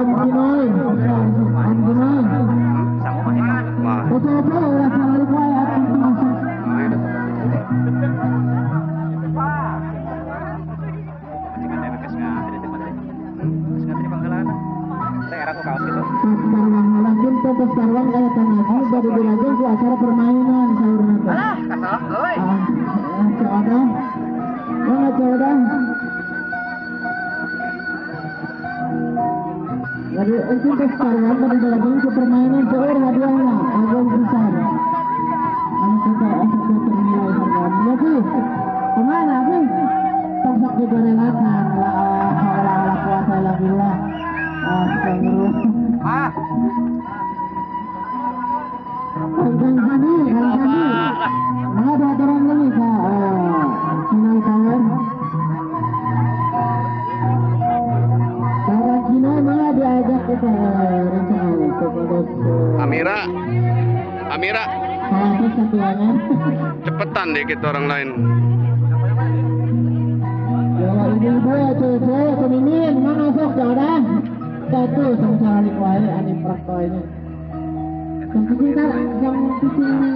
Kinoy. Om Kinoy. Betul betul ulah salah kuai akan masuk. Sarwang kayak tanah baru belajar di acara permainan sahur nanti. Alah, kasar, oi. Coba, mana coba? Jadi untuk sarwang baru belajar di permainan sahur hadiahnya agak besar. Anak kita asal ternilai harganya sih. Kemana sih? Tempat digorengan lah puasa lagi lah. Ah. Kalau kami, mau ada aturan lagi ke Kinoi Tower. Kalau Kinoi malah diajak ke rencana Amira, Kalau satuannya. cepetan dikit orang lain. Ya ibu ya cewek feminin mana sok jodoh. Satu sama kuai ani praktoinya. Yang kita yang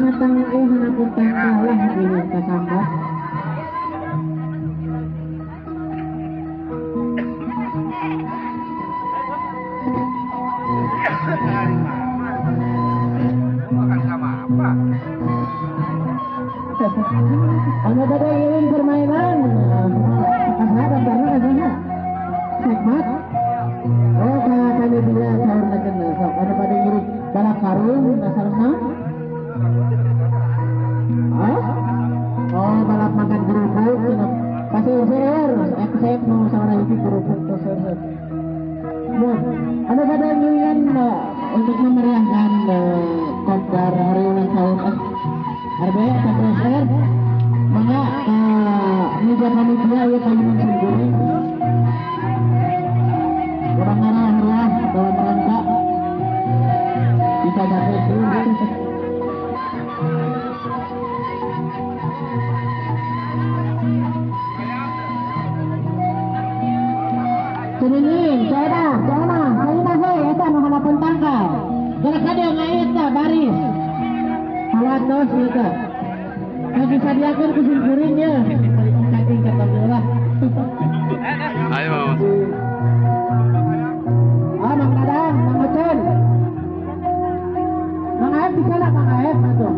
matang anak utang lah ini kasambah. Makan sama apa? Anda pada ingin permainan apa gambarnya katanya segmat. Oh kami dia sahur lagi sok. Anda pada ingin balap karung asalnya? Oh balap makan kerupuk, pasir eksep mau sama lagi kerupuk pasir. Anda pada ingin untuk memeriahkan konser hari ulang tahun RBI KPSR, maka meja panitia ya kalian sendiri. Kurang arah ya dalam rangka bisa dapat itu. Sinin, jangan, eta nu halapan tangkal. Gerak ada ngait dah baris. Halatos gitu. Yang bisa diatur kesimpulannya. Cacing kata bola. Ayo. Mang Dadang, Mang Ocen. Mang Aep bisa lah Mang Aep atuh.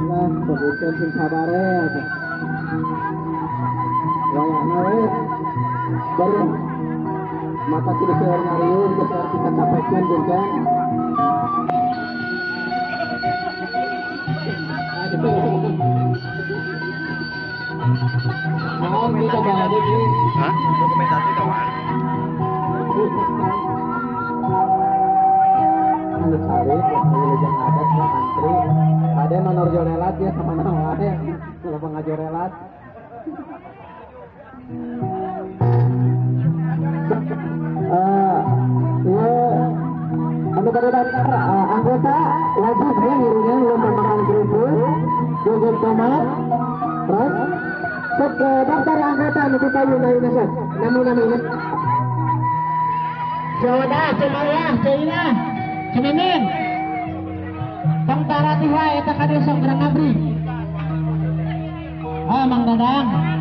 Lah, begitu sing sabare. Wayahna we. Baru mata tidak seueur ngariung geus kita sampaikan jeung Mohon kita bahas ini. Hah? Dokumentasi kawan. Anu cari, kalau jeung adat mah antri. Ada manor jorelat ya sama nama wae. Kalau pengajorelat. Anu pada daftar anggota wajib ya ngirinya lomba makan kerupuk, joget tomat, terus cek daftar anggota anu kita yuna set. Nami-nami Joda, Cemaya, Ceina, Ceminin. Tong tarati wae eta ka desa Gerang Abri. Mang Dadang.